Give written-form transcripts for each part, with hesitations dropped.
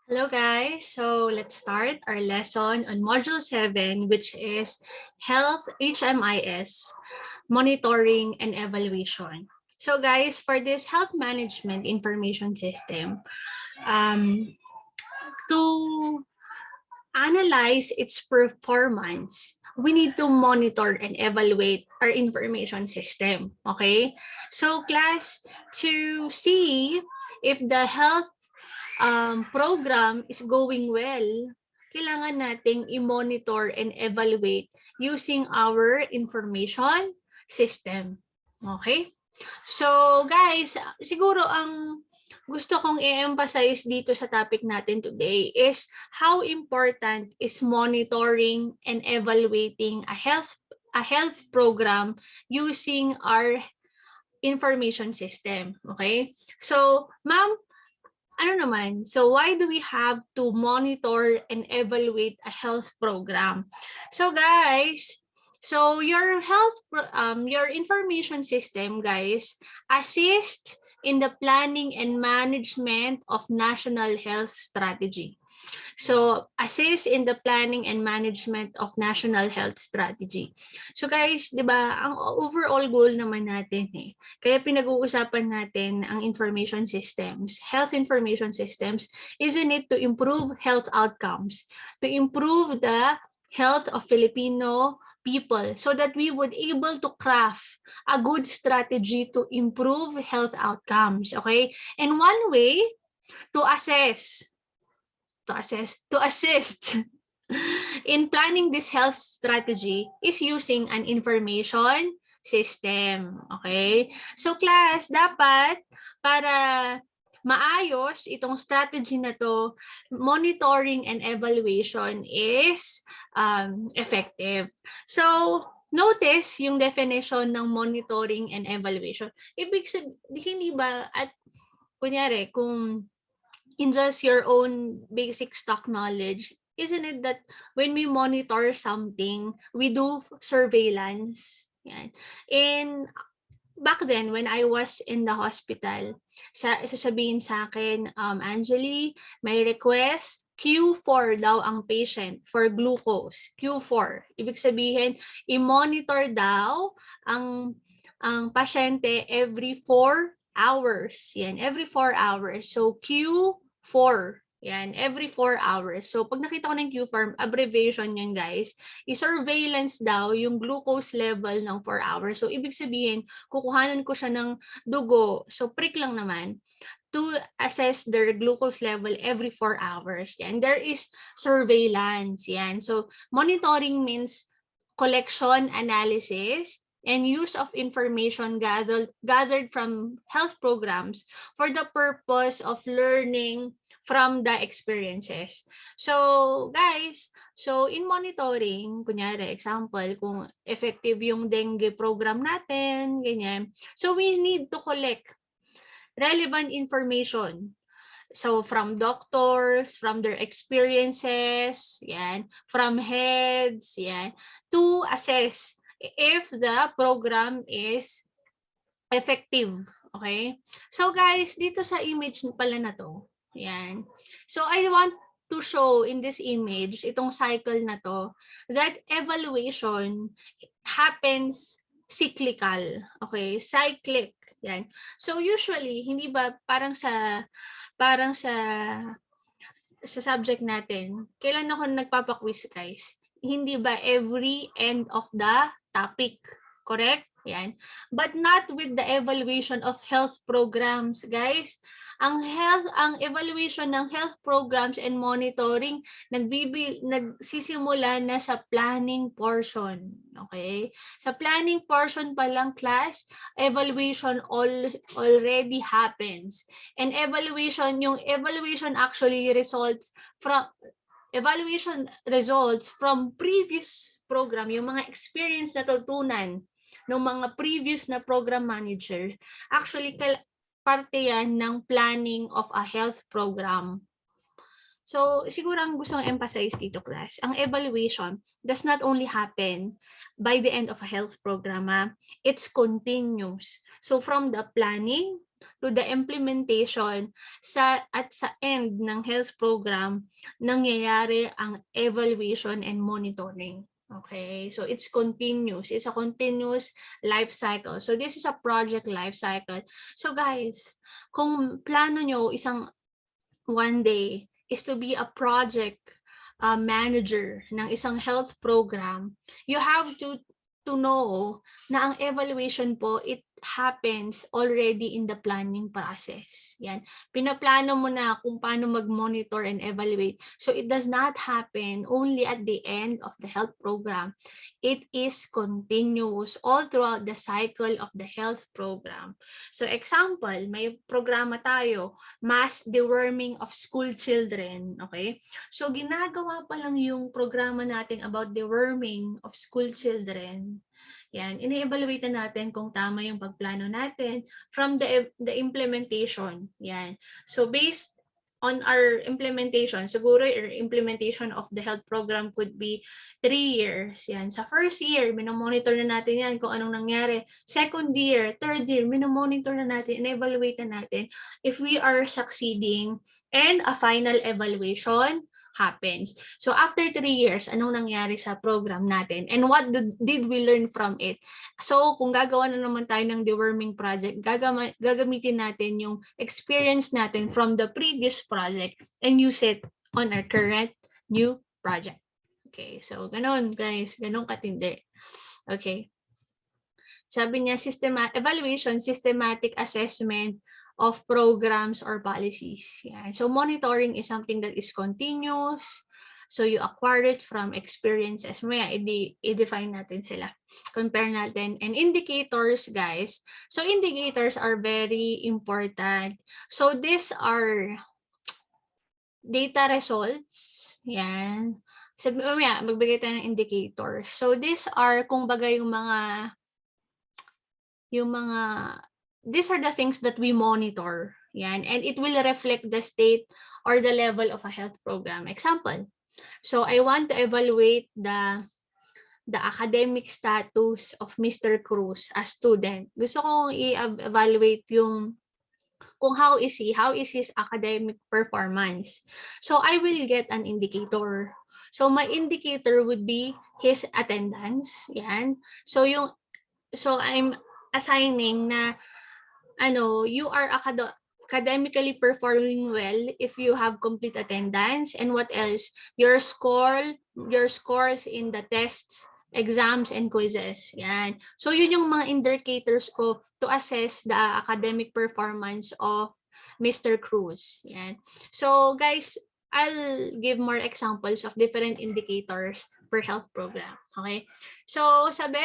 Hello guys, so let's start our lesson on Module 7, which is Health HMIS, Monitoring and Evaluation. So guys, for this Health Management Information System, to analyze its performance, we need to monitor and evaluate our information system. Okay? So class, to see if the health program is going well, kailangan nating i-monitor and evaluate using our information system. Okay? So guys, siguro ang gusto kong i-emphasize dito sa topic natin today is how important is monitoring and evaluating a health program using our information system. Okay? So, ma'am, ano naman? So why do we have to monitor and evaluate a health program? So guys, so your information system, guys, assist in the planning and management of national health strategy. So, assist in the planning and management of national health strategy. So guys, 'di ba, ang overall goal naman natin kaya pinag-uusapan natin ang information systems, health information systems, isn't it to improve health outcomes, to improve the health of Filipino people so that we would able to craft a good strategy to improve health outcomes, okay? And one way to assist in planning this health strategy is using an information system. Okay? So class, dapat para maayos itong strategy na to, monitoring and evaluation is effective. So, notice yung definition ng monitoring and evaluation. Ibig sabihin, hindi ba, at kunyari, kung in just your own basic stock knowledge, isn't it that when we monitor something, we do surveillance? Yan. And back then, when I was in the hospital, sasabihin sa akin, Angeli, may request, Q4 daw ang patient for glucose. Q4. Ibig sabihin, i-monitor daw ang pasyente every 4 hours. Yan, every 4 hours. So, Q4. Yan, every 4 hours. So, pag nakita ko ng Q4, abbreviation yan guys, i-surveillance daw yung glucose level ng 4 hours. So, ibig sabihin, kukuhanan ko siya ng dugo. So, prick lang naman to assess their glucose level every 4 hours. Yan. There is surveillance. Yan. So, monitoring means collection, analysis, and use of information gathered from health programs for the purpose of learning from the experiences. So, guys, so in monitoring, kunyari, example, kung effective yung dengue program natin, ganyan. So, we need to collect relevant information. So, from doctors, from their experiences, yan, from heads, yan, to assess if the program is effective. Okay? So, guys, dito sa image pala na to, yan. So, I want to show in this image, itong cycle na to, that evaluation happens cyclical. Okay? Cyclic. Yan. So, usually, hindi ba parang sa subject natin, kailan ako nagpapa-quiz guys? Hindi ba every end of the topic? Correct? Yan. But not with the evaluation of health programs, guys. Ang evaluation ng health programs and monitoring nagsisimula na sa planning portion. Okay? Sa planning portion pa lang class, evaluation already happens. And yung evaluation actually results from previous program, yung mga experience na tutunan ng mga previous na program manager, actually parte yan ng planning of a health program. So, siguro ang gusto kong emphasize dito, class, ang evaluation does not only happen by the end of a health program, it's continuous. So, from the planning, to the implementation at sa end ng health program, nangyayari ang evaluation and monitoring. Okay, so it's continuous. It's a continuous life cycle. So this is a project life cycle. So guys, kung plano nyo isang one day is to be a project manager ng isang health program, you have to know na ang evaluation po, it happens already in the planning process. Yan. Pinaplano mo na kung paano mag-monitor and evaluate. So it does not happen only at the end of the health program. It is continuous all throughout the cycle of the health program. So example, may programa tayo, mass deworming of school children. Okay? So ginagawa pa lang yung programa natin about deworming of school children. Yan, ini-evaluate na natin kung tama yung pagplano natin from the implementation. Yan. So based on our implementation, siguro your implementation of the health program could be 3 years. Yan. Sa first year, minomonitor na natin yan kung anong nangyari. Second year, third year, minomonitor na natin, in-evaluate na natin if we are succeeding, and a final evaluation happens. So after 3 years, anong nangyari sa program natin? And what did we learn from it? So kung gagawa na naman tayo ng deworming project, gagamitin natin yung experience natin from the previous project and use it on our current new project. Okay, so ganun guys, ganun katindi. Okay. Sabi niya, evaluation, systematic assessment of programs or policies. Yeah. So monitoring is something that is continuous. So you acquire it from experiences. Maya, i-define natin sila. Compare natin. And indicators, guys. So indicators are very important. So these are data results. Yan. Sabi, maya, magbigay tayo ng indicators. So these are, kung bagay these are the things that we monitor. Yan. And it will reflect the state or the level of a health program. Example. So I want to evaluate the academic status of Mr. Cruz as student. Gusto kong i-evaluate yung kung how is his academic performance. So I will get an indicator. So my indicator would be his attendance. Yan. So I'm assigning na you are academically performing well if you have complete attendance, and what else, your scores in the tests, exams, and quizzes. Yan. So yun yung mga indicators ko to assess the academic performance of Mr. Cruz. Yan. So guys, I'll give more examples of different indicators per health program. Okay? So sabi,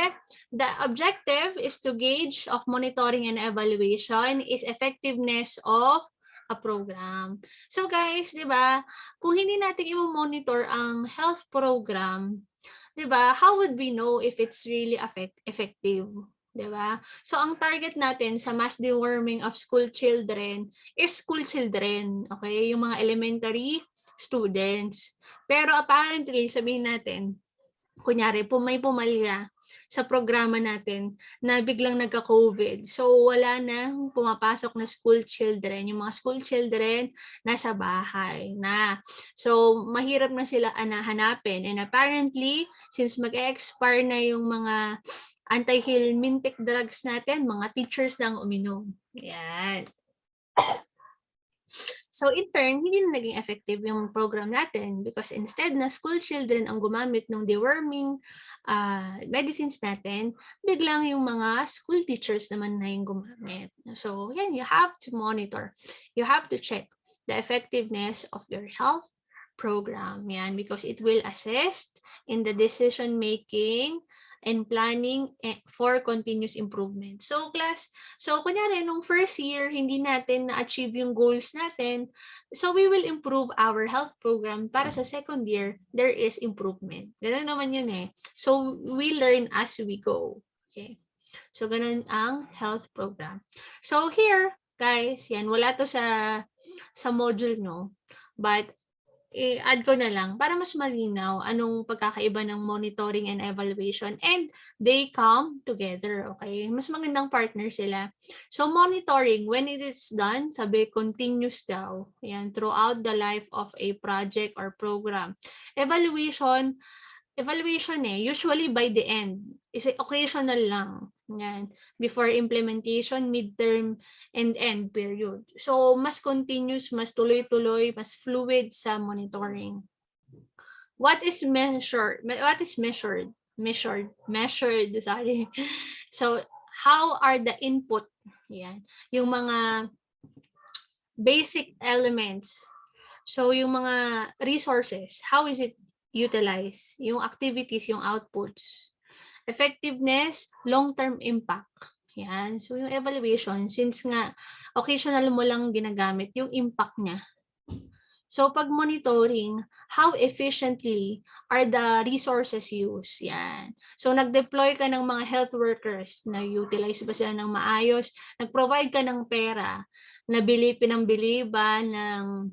the objective is to gauge of monitoring and evaluation is effectiveness of a program. So guys, 'di ba? Kung hindi natin i-monitor ang health program, 'di ba? How would we know if it's really effective? 'Di ba? So ang target natin sa mass deworming of school children is school children, okay? Yung mga elementary students. Pero apparently, sabihin natin, kunyari, may pumalya sa programa natin na biglang nagka-COVID. So, wala na pumapasok na school children. Yung mga school children, nasa bahay na. So, mahirap na sila hanapin. And apparently, since mag-expire na yung mga anti-helmintic drugs natin, mga teachers lang uminom. Yan. So in turn, hindi na naging effective yung program natin because instead na school children ang gumamit ng deworming medicines natin, biglang yung mga school teachers naman na yung gumamit. So yan, you have to monitor. You have to check the effectiveness of your health program. Yan, because it will assist in the decision making and planning for continuous improvement. So class, so kunyari nung first year hindi natin na-achieve yung goals natin, so we will improve our health program para sa second year there is improvement. Ganun naman yun eh. So we learn as we go. Okay. So ganun ang health program. So here, guys, yan wala to sa module no, but i-add ko na lang para mas malinaw anong pagkakaiba ng monitoring and evaluation, and they come together, okay? Mas magandang partner sila. So monitoring, when it is done, sabi continuous daw, yan, throughout the life of a project or program. Evaluation usually by the end, is occasional lang. Yan. Before implementation, midterm, and end period. So, mas continuous, mas tuloy-tuloy, mas fluid sa monitoring. What is measured? What is measured? Measured, sorry. So, how are the input? Yan. Yung mga basic elements. So, yung mga resources, how is it utilized? Yung activities, yung outputs. Effectiveness, long-term impact. Yan. So, yung evaluation, since nga occasional mo lang ginagamit, yung impact niya. So, pag monitoring, how efficiently are the resources used? Yan. So, nag-deploy ka ng mga health workers, na-utilize ba sila ng maayos? Nag-provide ka ng pera, pinambili ba ng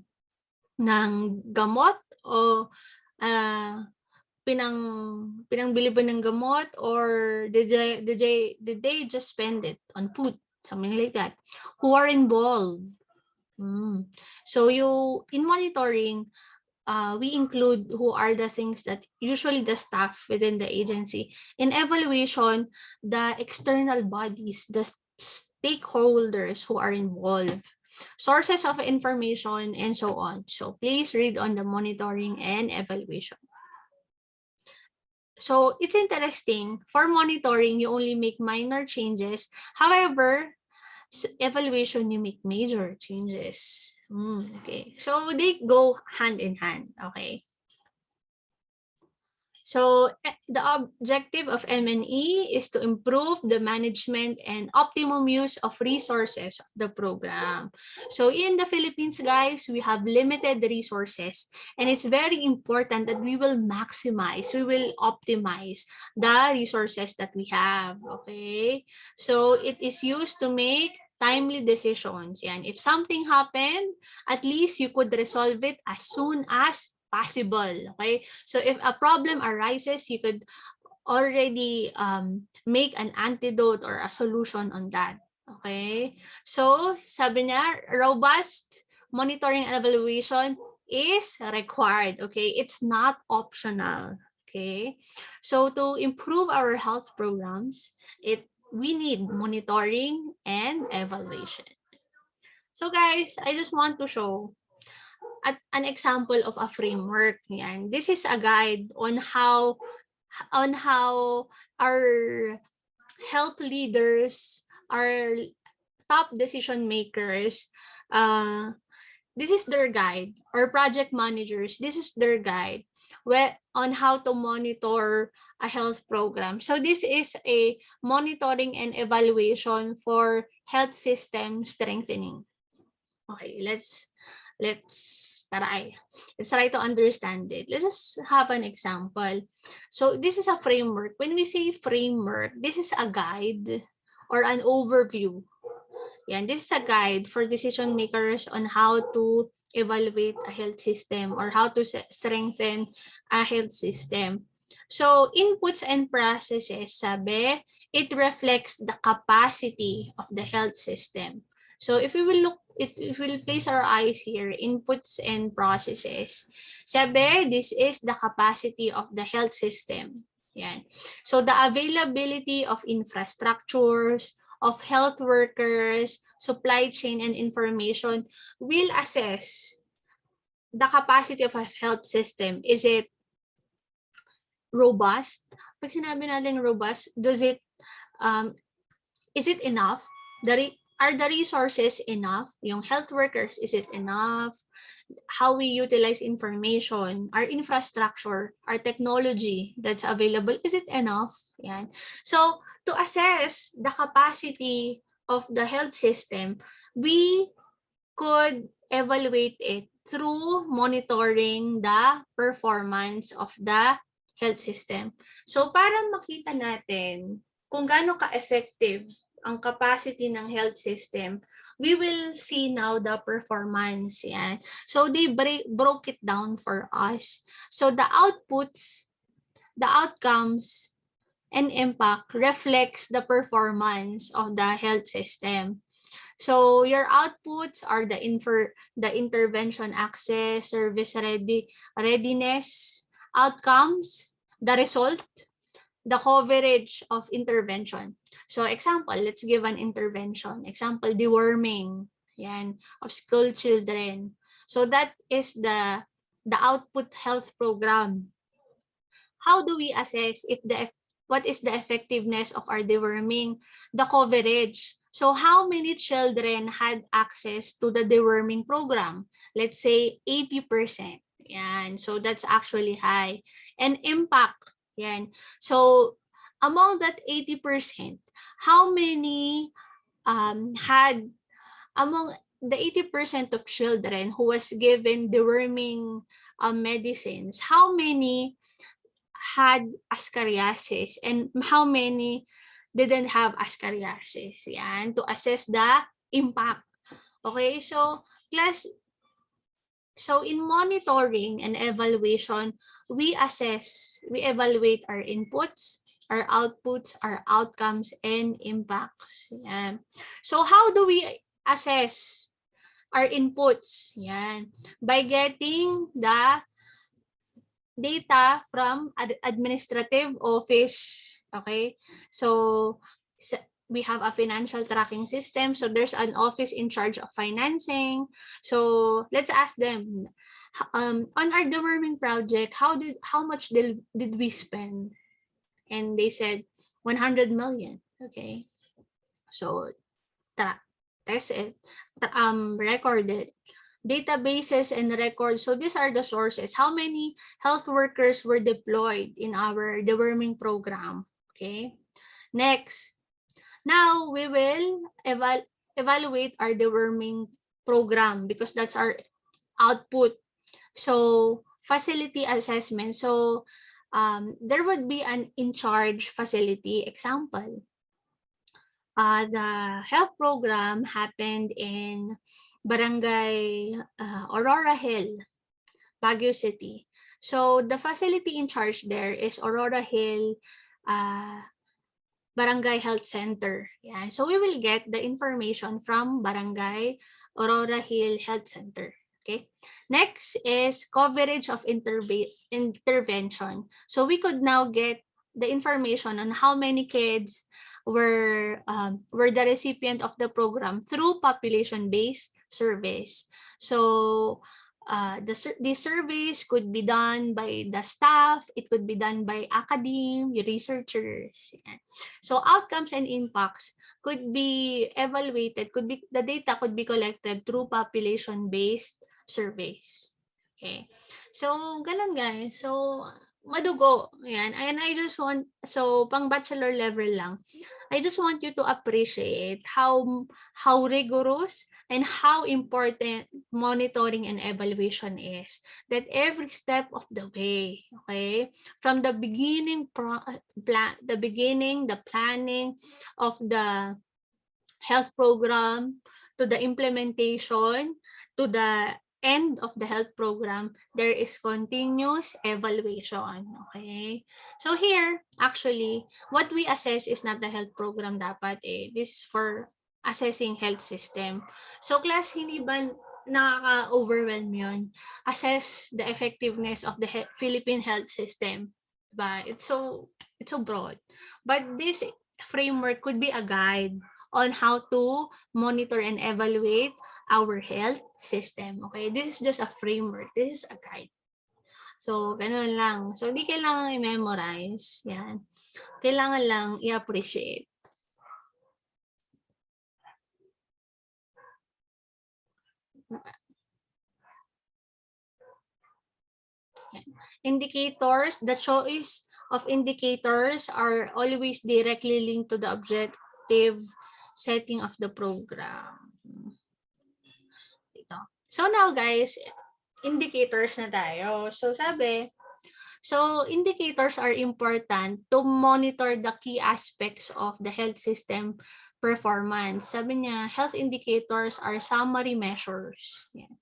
gamot o pinangbili ba ng gamot, or did they just spend it on food, something like that? Who are involved? So in monitoring, we include who are the things that usually the staff within the agency. In evaluation, the external bodies, the stakeholders who are involved, sources of information, and so on. So please read on the monitoring and evaluation. So it's interesting. For monitoring, you only make minor changes. However, evaluation, you make major changes. Okay. So they go hand in hand. Okay. So the objective of M&E is to improve the management and optimum use of resources of the program. So in the Philippines, guys, we have limited resources, and it's very important that we will maximize, we will optimize the resources that we have. Okay. So it is used to make timely decisions. Yan. If something happened, at least you could resolve it as soon as possible. Okay, so if a problem arises, you could already make an antidote or a solution on that. Okay, so sabi niya, robust monitoring and evaluation is required. Okay, it's not optional. Okay, so to improve our health programs, we need monitoring and evaluation. So guys, I just want to show an example of a framework. Yan. This is a guide on how our health leaders, our top decision makers, this is their guide, or project managers, this is their guide on how to monitor a health program. So this is a monitoring and evaluation for health system strengthening. Okay, let's try to understand it. Let's just have an example. So this is a framework. When we say framework, this is a guide or an overview. Yan, this is a guide for decision makers on how to evaluate a health system or how to strengthen a health system. So inputs and processes, sabi, it reflects the capacity of the health system. So if we will place our eyes here, inputs and processes, sabi, this is the capacity of the health system. Yan. So the availability of infrastructures, of health workers, supply chain, and information will assess the capacity of a health system. Is it robust? Pag sinabi natin robust, is it enough? Are the resources enough? Yung health workers, is it enough? How we utilize information, our infrastructure, our technology that's available, is it enough? Yan. So, to assess the capacity of the health system, we could evaluate it through monitoring the performance of the health system. So, para makita natin kung gaano ka-effective ang capacity ng health system, we will see now the performance. Yan. So they broke it down for us. So the outputs, the outcomes, and impact reflects the performance of the health system. So your outputs are the intervention access, service readiness, outcomes, the result, the coverage of intervention. So example, let's give an intervention. Example, deworming, yan, of school children. So that is the output health program. How do we assess if what is the effectiveness of our deworming? The coverage. So how many children had access to the deworming program? Let's say 80%. Yan. So that's actually high. And impact. Yan. So among that 80%, how many had, among the 80% of children who was given deworming medicines, how many had ascariasis and how many didn't have ascariasis? Yan, to assess the impact. Okay, so class, so in monitoring and evaluation, we evaluate our inputs, our outputs, our outcomes, and impacts. Yan. So how do we assess our inputs? Yan. By getting the data from administrative office. Okay, so we have a financial tracking system. So there's an office in charge of financing. So let's ask them, on our deworming project, how much did we spend? And they said 100 million. Okay, so test it, record it. Databases and records. So these are the sources. How many health workers were deployed in our deworming program? Okay. Next. Now we will evaluate our deworming program because that's our output. So facility assessment. So there would be an in-charge facility. Example. The health program happened in Barangay Aurora Hill, Baguio City. So the facility in charge there is Aurora Hill Barangay Health Center. Yeah. So we will get the information from Barangay Aurora Hill Health Center. Okay. Next is coverage of intervention. So we could now get the information on how many kids were the recipient of the program through population-based surveys. So these surveys could be done by the staff, it could be done by academe, researchers. So outcomes and impacts could be evaluated, the data could be collected through population-based surveys. Okay. So ganun guys. So madugo. Yan. And I just want, so pang bachelor level lang, I just want you to appreciate how rigorous and how important monitoring and evaluation is. That every step of the way, okay, from the beginning, the planning of the health program, to the implementation, to the end of the health program, there is continuous evaluation. Okay? So here, actually, what we assess is not the health program dapat eh. This is for assessing health system. So class, hindi ba nakaka-overwhelm yun? Assess the effectiveness of the Philippine health system. But it's so broad. But this framework could be a guide on how to monitor and evaluate our health system. Okay, this is just a framework. This is a guide. So, ganun lang. So, hindi kailangan i-memorize. Yan. Kailangan lang i-appreciate. Yan. Indicators, the choice of indicators are always directly linked to the objective setting of the program. So now guys, indicators na tayo. So sabi, so indicators are important to monitor the key aspects of the health system performance. Sabi niya, health indicators are summary measures. Yan.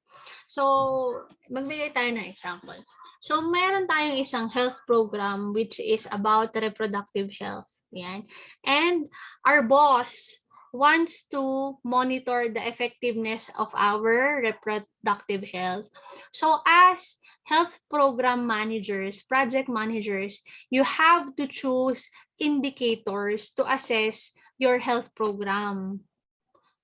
So, magbigay tayo ng example. So, meron tayong isang health program which is about reproductive health. Yan. And our boss wants to monitor the effectiveness of our reproductive health. So, as health program managers, project managers, you have to choose indicators to assess your health program.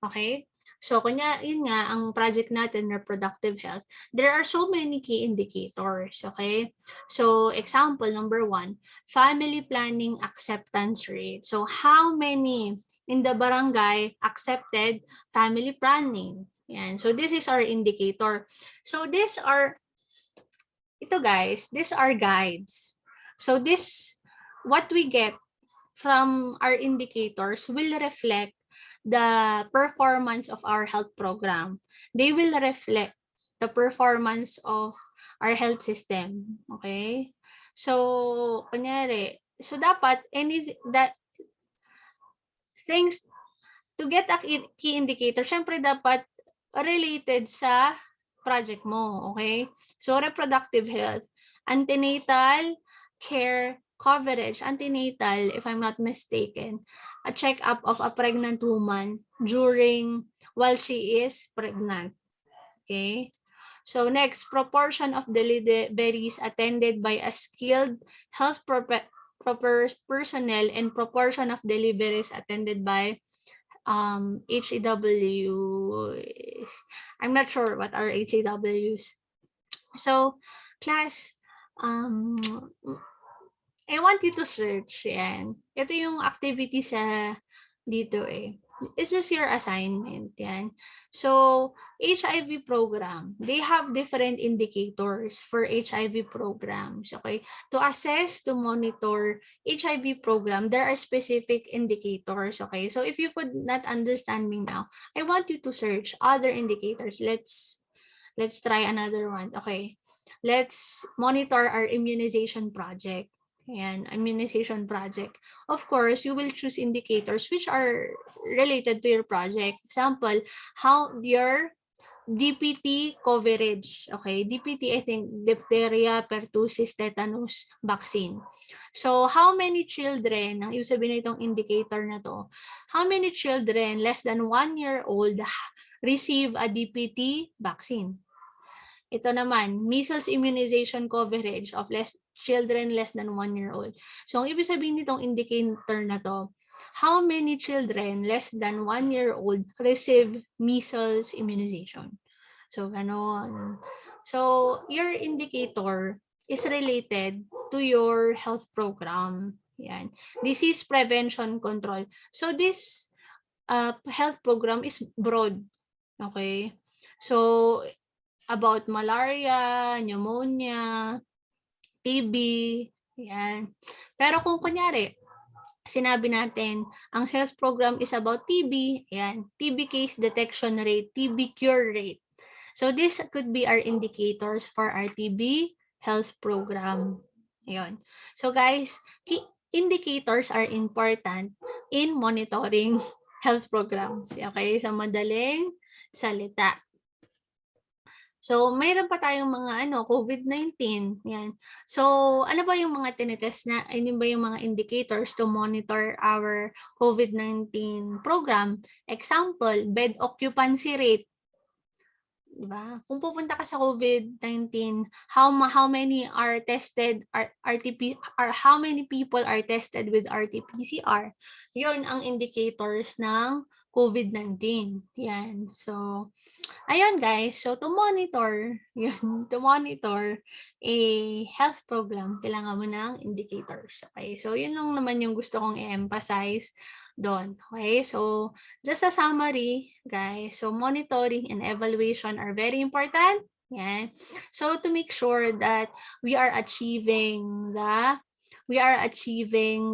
Okay? So, yun nga, ang project natin, reproductive health, there are so many key indicators, okay? So, example, number 1, family planning acceptance rate. So, how many in the barangay accepted family planning? Yan. So, this is our indicator. So, these are guides. So, what we get from our indicators will reflect the performance of our health program. They will reflect the performance of our health system. Okay? So, dapat things to get a key indicator, syempre dapat related sa project mo. Okay? So, reproductive health, antenatal care coverage, antenatal, if I'm not mistaken, a check-up of a pregnant woman while she is pregnant. Okay? So next, proportion of deliveries attended by a skilled health personnel and proportion of deliveries attended by HEW. I'm not sure what are HEWs. So, class, I want you to search yan. Ito yung activity sa dito eh. It's just your assignment yan. So, HIV program, they have different indicators for HIV programs. Okay? To assess, to monitor HIV program, there are specific indicators. Okay? So, if you could not understand me now, I want you to search other indicators. Let's try another one. Okay? Let's monitor our immunization project. Ayan, immunization project. Of course, you will choose indicators which are related to your project. Example, how your DPT coverage. Okay, DPT, I think, diphtheria, pertussis, tetanus vaccine. So, how many children, ang ibig sabihin nitong indicator na to, how many children less than 1 year old receive a DPT vaccine? Ito naman, measles immunization coverage of children less than 1 year old. So, ang ibig sabihin nitong indicator na to, how many children less than 1 year old receive measles immunization? So, ganon. So, your indicator is related to your health program. Yan. Disease prevention control. So, this health program is broad. Okay? So, about malaria, pneumonia, TB, yan. Pero kung kunyari, sinabi natin, ang health program is about TB, yan, TB case detection rate, TB cure rate. So this could be our indicators for our TB health program. Ayun. So guys, indicators are important in monitoring health programs. Okay, sa madaling salita. So, mayroon pa tayong mga COVID-19. Yan. So, ano ba yung mga tinetest na, ano ba yung mga indicators to monitor our COVID-19 program? Example, bed occupancy rate. Diba? Kung pupunta ka sa COVID-19, how many are tested how many people are tested with RT-PCR? 'Yon ang indicators ng COVID-19. Yan. So, ayun guys, so to monitor a health program, kailangan mo ng indicators. Okay, so yun lang naman yung gusto kong i-emphasize doon. Okay, so just a summary, guys. So monitoring and evaluation are very important. Yan. So to make sure that we are achieving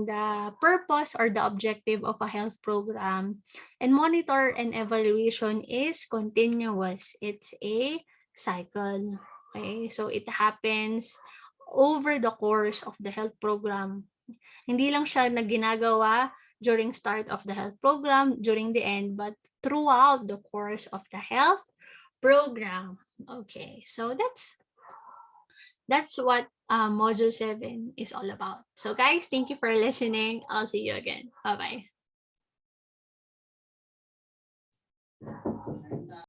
the purpose or the objective of a health program. And monitor and evaluation is continuous. It's a cycle. Okay, so it happens over the course of the health program. Hindi lang siya ginagawa during start of the health program, during the end, but throughout the course of the health program. Okay, so that's what module 7 is all about. So guys, thank you for listening. I'll see you again. Bye bye.